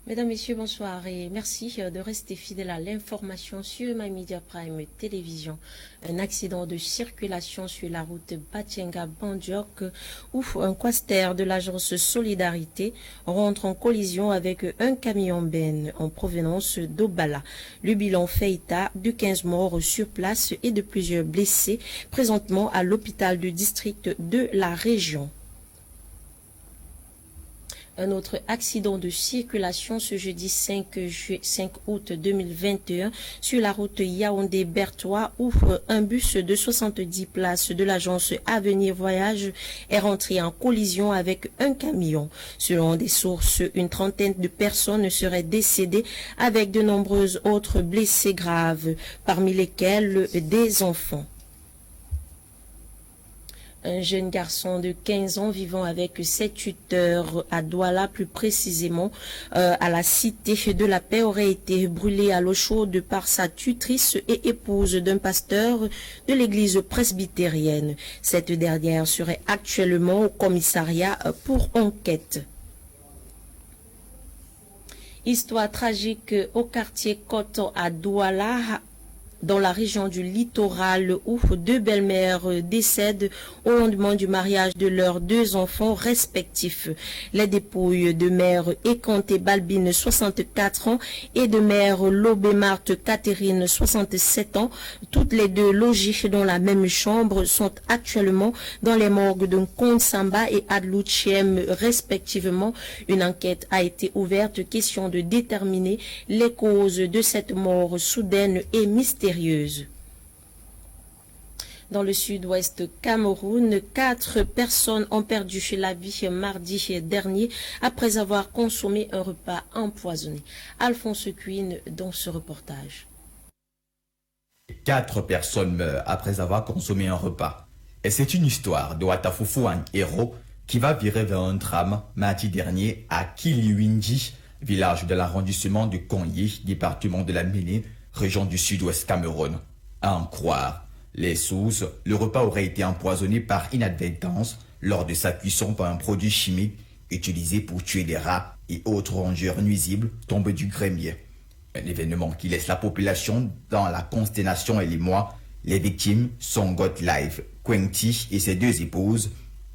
Mesdames, Messieurs, bonsoir et merci de rester fidèles à l'information sur MyMedia Prime Télévision. Un accident de circulation sur la route Batienga-Bandiok où un quaster de l'agence Solidarité rentre en collision avec un camion-ben en provenance d'Obala. Le bilan fait état de 15 morts sur place et de plusieurs blessés présentement à l'hôpital du district de la région. Un autre accident de circulation ce jeudi 5 août 2021 sur la route Yaoundé-Bertois où un bus de 70 places de l'agence Avenir Voyage est rentré en collision avec un camion. Selon des sources, une trentaine de personnes seraient décédées avec de nombreuses autres blessés graves, parmi lesquels des enfants. Un jeune garçon de 15 ans vivant avec ses tuteurs à Douala, plus précisément à la cité de la paix, aurait été brûlé à l'eau chaude par sa tutrice et épouse d'un pasteur de l'église presbytérienne. Cette dernière serait actuellement au commissariat pour enquête. Histoire tragique au quartier Côte à Douala, dans la région du littoral où deux belles-mères décèdent au lendemain du mariage de leurs deux enfants respectifs. Les dépouilles de mère Ekante Balbine, 64 ans, et de mère Lobé-Marthe Catherine, 67 ans, toutes les deux logées dans la même chambre, sont actuellement dans les morgues de Konsamba et Adlouchiem respectivement. Une enquête a été ouverte, question de déterminer les causes de cette mort soudaine et mystérieuse. Dans le sud-ouest Cameroun, 4 personnes ont perdu la vie mardi dernier après avoir consommé un repas empoisonné. Alphonse Quinn dans ce reportage. 4 personnes meurent après avoir consommé un repas. Et c'est une histoire de Watafoufou, un héros qui va virer vers un drame mardi dernier à Kiliwindi, village de l'arrondissement de Konyi, département de la Méné, région du sud-ouest Cameroun. À en croire les sources, le repas aurait été empoisonné par inadvertance lors de sa cuisson par un produit chimique utilisé pour tuer des rats et autres rongeurs nuisibles tombés du grémier. Un événement qui laisse la population dans la consternation et l'émoi. Les victimes sont Godlife Kwenti et ses 2 épouses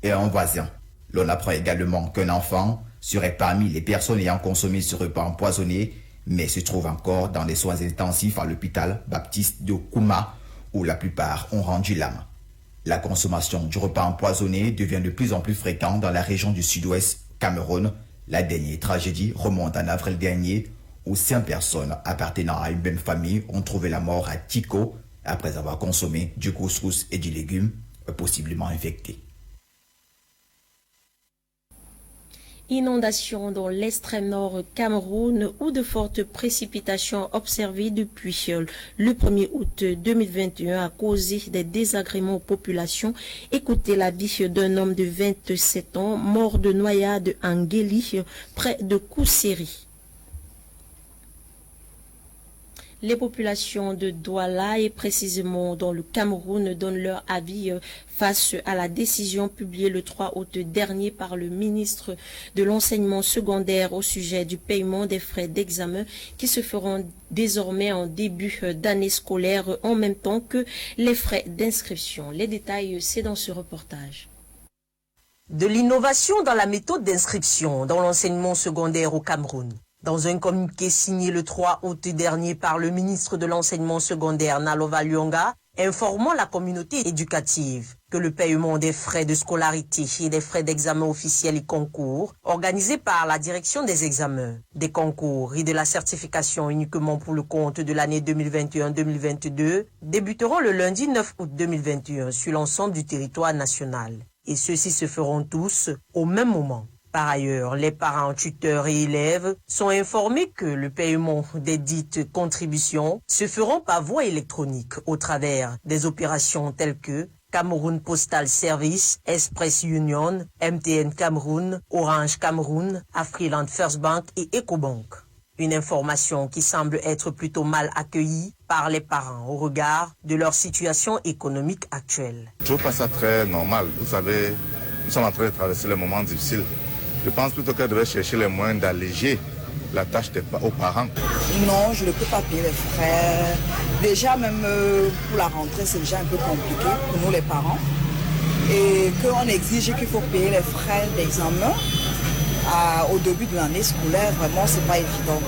et un voisin. L'on apprend également qu'un enfant serait parmi les personnes ayant consommé ce repas empoisonné, mais se trouve encore dans les soins intensifs à l'hôpital Baptiste de Kouma, où la plupart ont rendu l'âme. La consommation du repas empoisonné devient de plus en plus fréquente dans la région du sud-ouest Cameroun. La dernière tragédie remonte en avril dernier, où 5 personnes appartenant à une même famille ont trouvé la mort à Tiko après avoir consommé du couscous et du légume possiblement infectés. Inondations dans l'extrême nord Cameroun où de fortes précipitations observées depuis le 1er août 2021 a causé des désagréments aux populations. Écoutez la vie d'un homme de 27 ans mort de noyade en Guéli près de Kousséri. Les populations de Douala et précisément dans le Cameroun donnent leur avis face à la décision publiée le 3 août dernier par le ministre de l'enseignement secondaire au sujet du paiement des frais d'examen qui se feront désormais en début d'année scolaire en même temps que les frais d'inscription. Les détails, c'est dans ce reportage. De l'innovation dans la méthode d'inscription dans l'enseignement secondaire au Cameroun. Dans un communiqué signé le 3 août dernier par le ministre de l'enseignement secondaire Nalova Lyonga, informant la communauté éducative que le paiement des frais de scolarité et des frais d'examen officiels et concours, organisés par la direction des examens, des concours et de la certification uniquement pour le compte de l'année 2021-2022, débuteront le lundi 9 août 2021 sur l'ensemble du territoire national. Et ceux-ci se feront tous au même moment. Par ailleurs, les parents, tuteurs et élèves sont informés que le paiement des dites contributions se feront par voie électronique au travers des opérations telles que Cameroun Postal Service, Express Union, MTN Cameroun, Orange Cameroun, Afriland First Bank et Ecobank. Une information qui semble être plutôt mal accueillie par les parents au regard de leur situation économique actuelle. Je trouve pas ça très normal. Vous savez, nous sommes en train de traverser les moments difficiles. Je pense plutôt qu'elle devait chercher les moyens d'alléger la tâche aux parents. Non, je ne peux pas payer les frais. Déjà, même pour la rentrée, c'est déjà un peu compliqué pour nous les parents. Et qu'on exige qu'il faut payer les frais d'examen au début de l'année scolaire, vraiment, c'est pas évident.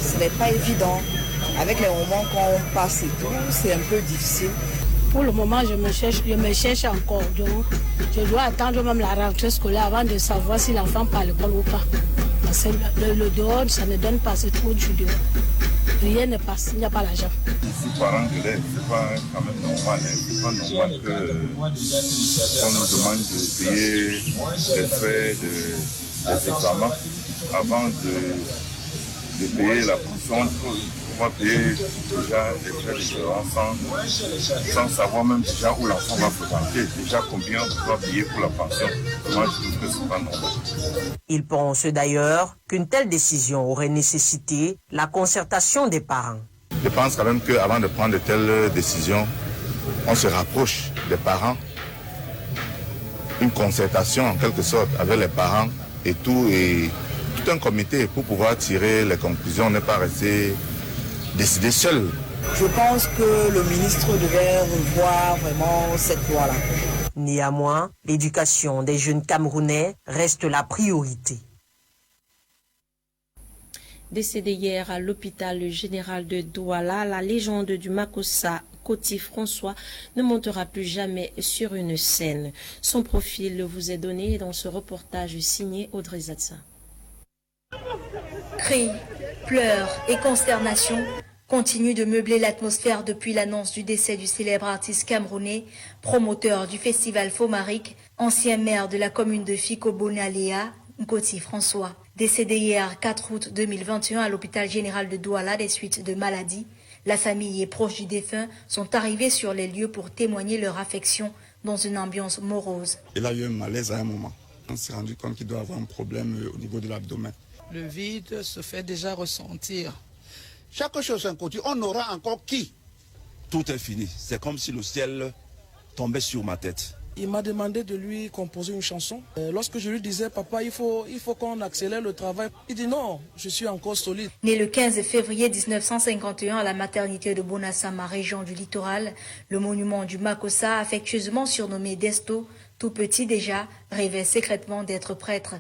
Ce n'est pas évident. Avec les moments qu'on passe et tout, c'est un peu difficile. Pour le moment, je me cherche encore. Donc, je dois attendre même la rentrée scolaire avant de savoir si l'enfant part à l'école ou pas. Parce que le dehors, ça ne donne pas, c'est trop du dehors. Rien ne passe, il n'y a pas l'argent. Si parents de l'aide, c'est pas quand même normal. C'est pas normal qu'on nous demande de payer les frais des examens avant de payer la pension. On va payer déjà les frais de l'enfant sans savoir même déjà où l'enfant va fréquenter, déjà combien on doit payer pour la pension. Moi, je trouve que c'est pas normal. Il pense d'ailleurs qu'une telle décision aurait nécessité la concertation des parents. Je pense quand même qu'avant de prendre de telles décisions, on se rapproche des parents, une concertation en quelque sorte avec les parents et tout un comité pour pouvoir tirer les conclusions, ne pas rester décider seul. Je pense que le ministre devait revoir vraiment cette loi-là. Néanmoins, l'éducation des jeunes Camerounais reste la priorité. Décédé hier à l'hôpital général de Douala, la légende du Makossa, Koti François, ne montera plus jamais sur une scène. Son profil vous est donné dans ce reportage signé Audrey Zatsa. Cris, pleurs et consternation continuent de meubler l'atmosphère depuis l'annonce du décès du célèbre artiste camerounais, promoteur du festival Fomaric, ancien maire de la commune de Fiko-Bonaléa, Koti François. Décédé hier 4 août 2021 à l'hôpital général de Douala des suites de maladie, la famille et proches du défunt sont arrivés sur les lieux pour témoigner leur affection dans une ambiance morose. Il a eu un malaise à un moment. On s'est rendu compte qu'il doit avoir un problème au niveau de l'abdomen. Le vide se fait déjà ressentir. Chaque chose est continue. On aura encore qui? Tout est fini. C'est comme si le ciel tombait sur ma tête. Il m'a demandé de lui composer une chanson. Lorsque je lui disais, papa, il faut qu'on accélère le travail, il dit non, je suis encore solide. Né le 15 février 1951 à la maternité de Bonassama, région du littoral, le monument du Makossa, affectueusement surnommé Desto, tout petit déjà, rêvait secrètement d'être prêtre.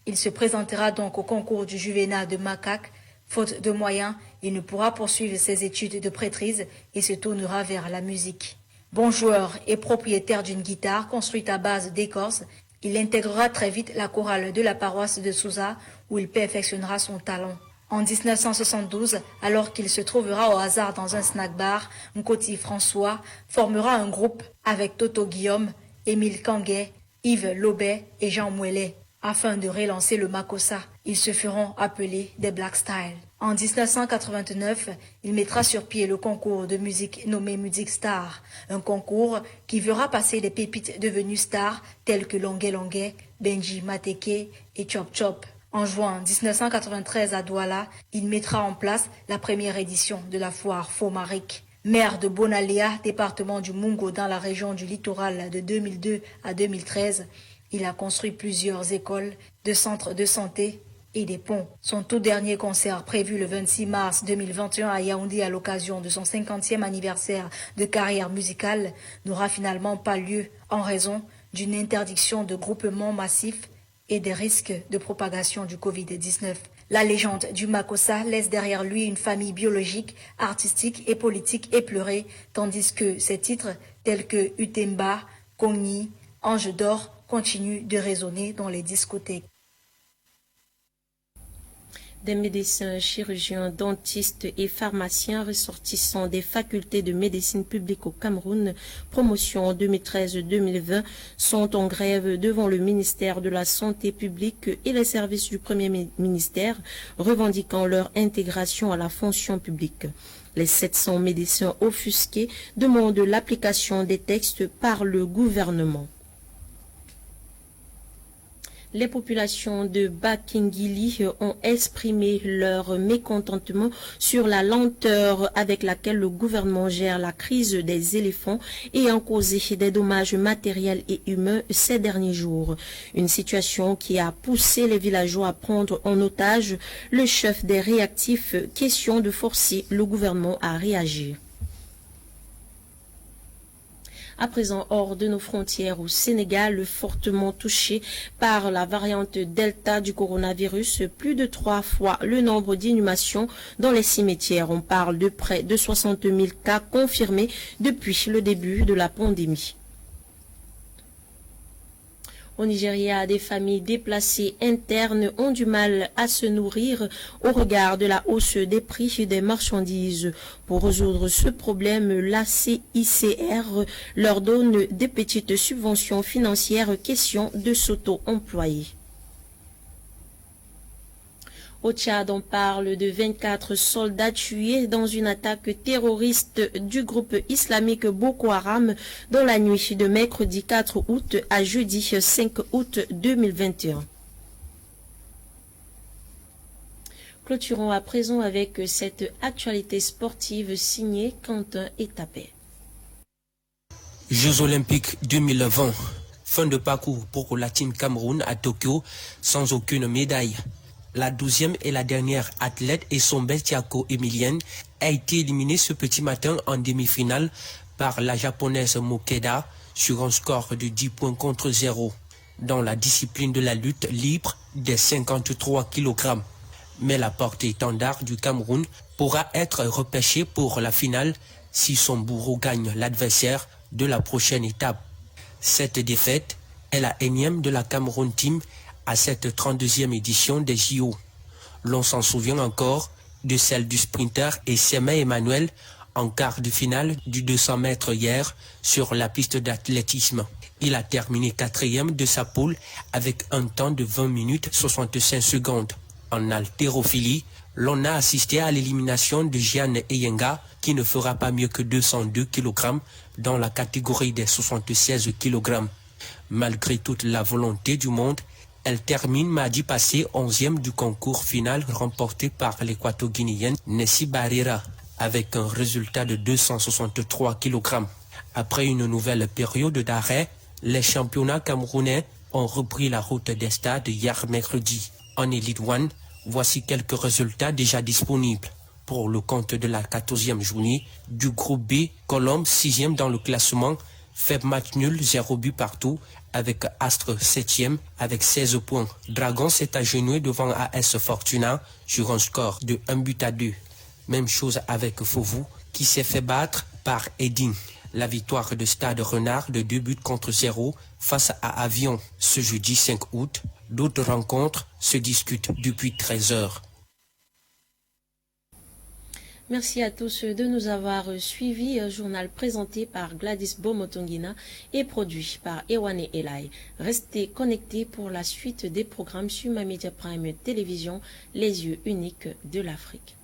Il se présentera donc au concours du Juvénat de Macaque. Faute de moyens, il ne pourra poursuivre ses études de prêtrise et se tournera vers la musique. Bon joueur et propriétaire d'une guitare construite à base d'écorce, il intégrera très vite la chorale de la paroisse de Souza où il perfectionnera son talent. En 1972, alors qu'il se trouvera au hasard dans un snack-bar, Nkoti François formera un groupe avec Toto Guillaume, Émile Kanguet, Yves Lobet et Jean Mouelet. Afin de relancer le Makossa, ils se feront appeler des Black Style. En 1989, il mettra sur pied le concours de musique nommé Music Star, un concours qui verra passer des pépites devenues stars telles que Longuet Longuet, Benji Mateke et Chop Chop. En juin 1993 à Douala, il mettra en place la première édition de la foire Fomaric. Maire de Bonaléa, département du Mungo dans la région du littoral de 2002 à 2013, il a construit plusieurs écoles, de centres de santé et des ponts. Son tout dernier concert prévu le 26 mars 2021 à Yaoundé à l'occasion de son 50e anniversaire de carrière musicale n'aura finalement pas lieu en raison d'une interdiction de groupement massif et des risques de propagation du Covid-19. La légende du Makossa laisse derrière lui une famille biologique, artistique et politique éplorée, tandis que ses titres tels que Utemba, Kogni, Ange d'or continue de résonner dans les discothèques. Des médecins, chirurgiens, dentistes et pharmaciens ressortissants des facultés de médecine publique au Cameroun, promotion 2013-2020, sont en grève devant le ministère de la Santé publique et les services du Premier ministère, revendiquant leur intégration à la fonction publique. Les 700 médecins offusqués demandent l'application des textes par le gouvernement. Les populations de Bakingili ont exprimé leur mécontentement sur la lenteur avec laquelle le gouvernement gère la crise des éléphants ayant causé des dommages matériels et humains ces derniers jours. Une situation qui a poussé les villageois à prendre en otage le chef des réactifs, question de forcer le gouvernement à réagir. À présent, hors de nos frontières au Sénégal, fortement touché par la variante Delta du coronavirus, plus de 3 fois le nombre d'inhumations dans les cimetières. On parle de près de 60 000 cas confirmés depuis le début de la pandémie. Au Nigeria, des familles déplacées internes ont du mal à se nourrir au regard de la hausse des prix des marchandises. Pour résoudre ce problème, la CICR leur donne des petites subventions financières, question de s'auto-employer. Au Tchad, on parle de 24 soldats tués dans une attaque terroriste du groupe islamique Boko Haram dans la nuit de mercredi 4 août à jeudi 5 août 2021. Clôturons à présent avec cette actualité sportive signée Quentin Etapé. Jeux Olympiques 2020. Fin de parcours pour la Team Cameroun à Tokyo sans aucune médaille. La 12e et la dernière athlète Esombe Tiako Emilienne a été éliminée ce petit matin en demi-finale par la japonaise Mokeda sur un score de 10 points contre 0 dans la discipline de la lutte libre des 53 kg. Mais la porte-étendard du Cameroun pourra être repêchée pour la finale si son bourreau gagne l'adversaire de la prochaine étape. Cette défaite est la énième de la Cameroun Team à cette 32e édition des JO. L'on s'en souvient encore de celle du sprinter Essema Emmanuel en quart de finale du 200 mètres hier sur la piste d'athlétisme. Il a terminé 4e de sa poule avec un temps de 20 minutes 65 secondes. En haltérophilie, l'on a assisté à l'élimination de Jeanne Eyenga qui ne fera pas mieux que 202 kg dans la catégorie des 76 kg. Malgré toute la volonté du monde, elle termine mardi passé 11e du concours final remporté par l'équato-guinéenne Nessi Barrera avec un résultat de 263 kg. Après une nouvelle période d'arrêt, les championnats camerounais ont repris la route des stades hier mercredi. En Elite One, voici quelques résultats déjà disponibles. Pour le compte de la 14e journée du groupe B, Colombe 6e dans le classement, fait match nul, 0 but partout, avec Astre 7e avec 16 points. Dragon s'est agenouillé devant AS Fortuna sur un score de 1-2. Même chose avec Fovu qui s'est fait battre par Edin. La victoire de Stade Renard de 2 buts contre 0 face à Avion ce jeudi 5 août. D'autres rencontres se discutent depuis 13 heures. Merci à tous de nous avoir suivis. Un journal présenté par Gladys Bomotongina et produit par Ewane Elai. Restez connectés pour la suite des programmes sur Mamedia Prime Télévision, les yeux uniques de l'Afrique.